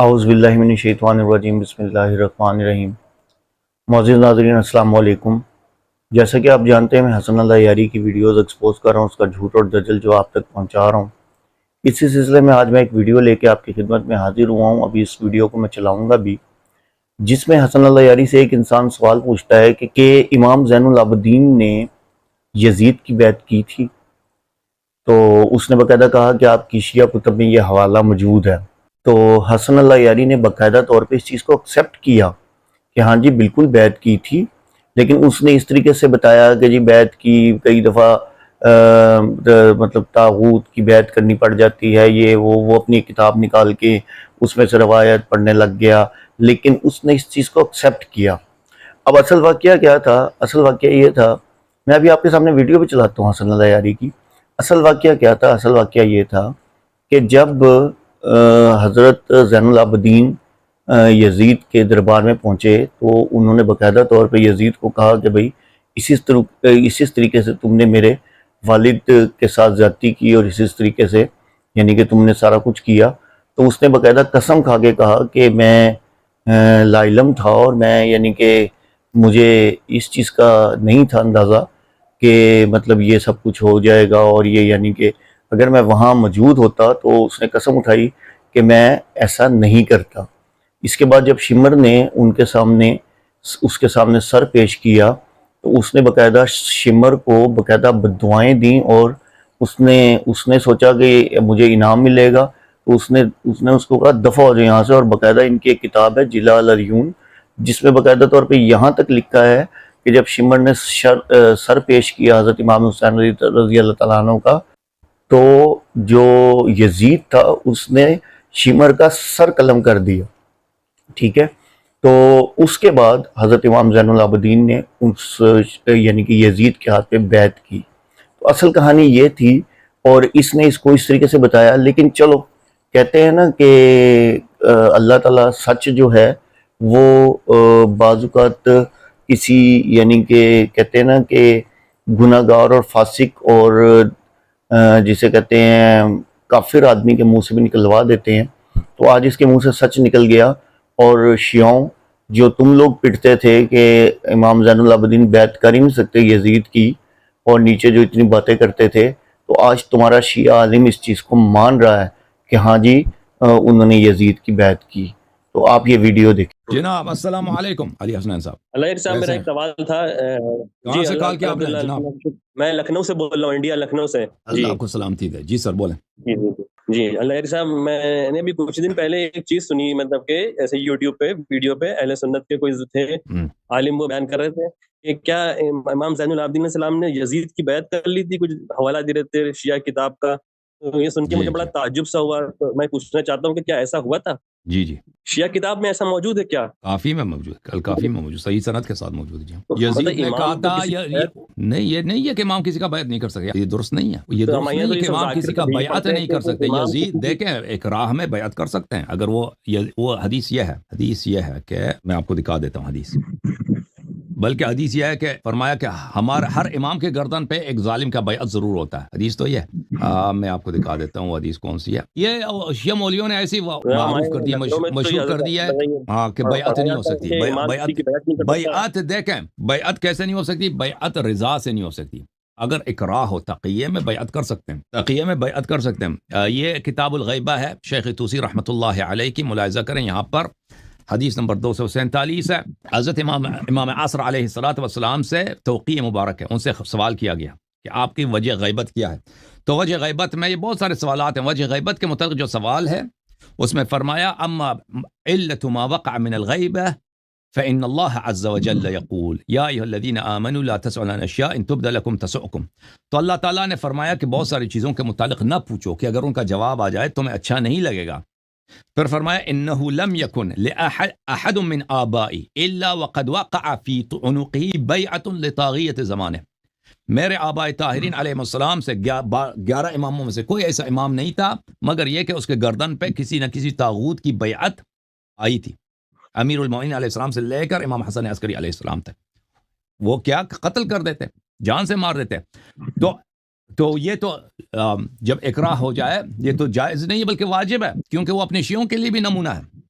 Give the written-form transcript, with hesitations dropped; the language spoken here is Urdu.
اعوذ باللہ من الشیطان الرجیم بسم اللہ الرحمن الرحیم۔ معزز ناظرین السلام علیکم۔ جیسا کہ آپ جانتے ہیں میں حسن اللہ یاری کی ویڈیوز ایکسپوز کر رہا ہوں، اس کا جھوٹ اور دجل جو آپ تک پہنچا رہا ہوں۔ اسی سلسلے میں آج میں ایک ویڈیو لے کے آپ کی خدمت میں حاضر ہوا ہوں۔ ابھی اس ویڈیو کو میں چلاؤں گا بھی، جس میں حسن اللہ یاری سے ایک انسان سوال پوچھتا ہے کہ امام زین العابدین نے یزید کی بیعت کی تھی؟ تو اس نے باقاعدہ کہا کہ آپ کی شیعہ کتب میں یہ حوالہ موجود ہے۔ تو حسن اللہ یاری نے باقاعدہ طور پہ اس چیز کو ایکسیپٹ کیا کہ ہاں جی بالکل بیعت کی تھی، لیکن اس نے اس طریقے سے بتایا کہ جی بیعت کی کئی دفعہ مطلب طاغوت کی بیعت کرنی پڑ جاتی ہے، یہ وہ اپنی کتاب نکال کے اس میں سے روایت پڑھنے لگ گیا، لیکن اس نے اس چیز کو ایکسیپٹ کیا۔ اب اصل واقعہ کیا تھا؟ اصل واقعہ یہ تھا، میں ابھی آپ کے سامنے ویڈیو بھی چلاتا ہوں حسن اللہ یاری کی۔ اصل واقعہ کیا تھا؟ اصل واقعہ یہ تھا کہ جب حضرت زین العابدین یزید کے دربار میں پہنچے تو انہوں نے باقاعدہ طور پہ یزید کو کہا کہ بھئی اسی طریقے سے تم نے میرے والد کے ساتھ زیادتی کی اور اسی طریقے سے یعنی کہ تم نے سارا کچھ کیا۔ تو اس نے باقاعدہ قسم کھا کے کہا کہ میں لا علم تھا، اور میں یعنی کہ مجھے اس چیز کا نہیں تھا اندازہ کہ مطلب یہ سب کچھ ہو جائے گا، اور یہ یعنی کہ اگر میں وہاں موجود ہوتا تو اس نے قسم اٹھائی کہ میں ایسا نہیں کرتا۔ اس کے بعد جب شمر نے اس کے سامنے سر پیش کیا تو اس نے باقاعدہ شمر کو باقاعدہ بددعائیں دیں، اور اس نے سوچا کہ مجھے انعام ملے گا، تو اس نے اس کو کہا دفع ہو جائے یہاں سے۔ اور باقاعدہ ان کی ایک کتاب ہے جلا العیون، جس میں باقاعدہ طور پہ یہاں تک لکھا ہے کہ جب شمر نے سر پیش کیا حضرت امام حسین رضی اللہ تعالیٰ عنہ کا، تو جو یزید تھا اس نے شمر کا سر قلم کر دیا، ٹھیک ہے۔ تو اس کے بعد حضرت امام زین العابدین نے یعنی کہ یزید کے ہاتھ پہ بیعت کی۔ تو اصل کہانی یہ تھی، اور اس نے اس کو اس طریقے سے بتایا۔ لیکن چلو کہتے ہیں نا کہ اللہ تعالیٰ سچ جو ہے وہ بعض اوقات کسی یعنی کہ کہتے ہیں نا کہ گناہ گار اور فاسق اور جسے کہتے ہیں کافر آدمی کے منہ سے بھی نکلوا دیتے ہیں۔ تو آج اس کے منہ سے سچ نکل گیا، اور شیعوں جو تم لوگ پٹتے تھے کہ امام زین العابدین بیعت کر ہی نہیں سکتے یزید کی، اور نیچے جو اتنی باتیں کرتے تھے، تو آج تمہارا شیعہ عالم اس چیز کو مان رہا ہے کہ ہاں جی انہوں نے یزید کی بیعت کی۔ تو آپ یہ ویڈیو دیکھیں۔ جناب السلام علیکم علی حسنین صاحب۔ اللہ صاحب میرا ایک سوال تھا۔ کہاں سے کال کیا آپ نے جناب؟ میں لکھنؤ سے بول رہا ہوں، انڈیا لکھنؤ سے۔ اللہ آپ کو سلامتی دے۔ جی سر بولیں۔ جی اللہ صاحب، میں نے بھی کچھ دن پہلے ایک چیز سنی، مطلب کہ ایسے یوٹیوب پہ ویڈیو پہ اہل سنت کے کوئی تھے عالم، وہ بیان کر رہے تھے کہ کیا امام زین العابدین علیہ السلام نے یزید کی بیعت کر لی تھی، کچھ حوالہ دے رہے تھے شیعہ کتاب کا۔ تو یہ سن کے مجھے بڑا تعجب سا ہوا، تو میں پوچھنا چاہتا ہوں کہ کیا ایسا ہوا تھا؟ جی شیعہ کتاب میں ایسا موجود ہے کیا؟ کافی میں موجود، الکافی میں موجود، صحیح سند کے ساتھ موجود ہے جی۔ یزید نے کہا تھا نہیں، یہ نہیں ہے کہ امام کسی کا بیعت نہیں کر سکتے، یہ درست نہیں ہے، یہ درست نہیں ہے کہ امام کسی کا بیعت نہیں کر سکتے۔ یزید دیکھیں ایک راہ میں بیعت کر سکتے ہیں، اگر وہ حدیث یہ ہے کہ میں آپ کو دکھا دیتا ہوں حدیث، بلکہ حدیث یہ ہے کہ فرمایا کہ ہر امام کے گردن پہ ایک ظالم کا بیعت ضرور ہوتا ہے۔ حدیث تو یہ ہے، میں آپ کو دکھا دیتا ہوں حدیث کون سی ہے۔ یہ شیعہ مولویوں نے ایسی معروف کر دی، مشہور کر دی ہے کہ بیعت نہیں ہو سکتی۔ بیعت دیکھیں، بیعت کیسے نہیں ہو سکتی؟ بیعت رضا سے نہیں ہو سکتی۔ اگر اکراہ ہو تقیہ میں بیعت کر سکتے ہیں، تقیہ میں بیعت کر سکتے ہیں۔ یہ کتاب الغیبہ ہے، شیخ طوسی رحمۃ اللہ علیہ کی، ملاحظہ کریں یہاں پر حدیث نمبر 247 ہے۔ حضرت امام عصر علیہ السلام سے توقیع مبارک ہے، ان سے سوال کیا گیا کہ آپ کی وجہ غیبت کیا ہے؟ تو وجہ غیبت میں یہ بہت سارے سوالات ہیں۔ وجہ غیبت کے متعلق جو سوال ہے اس میں فرمایا اما علت ما وقع من الغیبہ فإن اللہ عز وجل یقول یا ایھا الذین آمنوا لا تسألوا عن اشیاء ان تبد لکم تسؤکم۔ تو اللہ تعالیٰ نے فرمایا کہ بہت ساری چیزوں کے متعلق نہ پوچھو کہ اگر ان کا جواب آ جائے تمہیں اچھا نہیں لگے گا۔ پھر فرمایا انہ لم یکن لأحد من آبائی الا وقد وقع فی عنقہ بیعۃ لطاغیۃ زمانہ۔ میرے آباء طاہرین علیہ السلام سے 11 اماموں میں سے کوئی ایسا امام نہیں تھا مگر یہ کہ اس کے گردن پہ کسی نہ کسی طاغوت کی بیعت آئی تھی۔ امیر المومنین علیہ السلام سے لے کر امام حسن عسکری علیہ السلام تک، وہ کیا قتل کر دیتے، جان سے مار دیتے۔ تو یہ تو جب اکراہ ہو جائے یہ تو جائز نہیں بلکہ واجب ہے، کیونکہ وہ اپنے شیعوں کے لیے بھی نمونہ ہے۔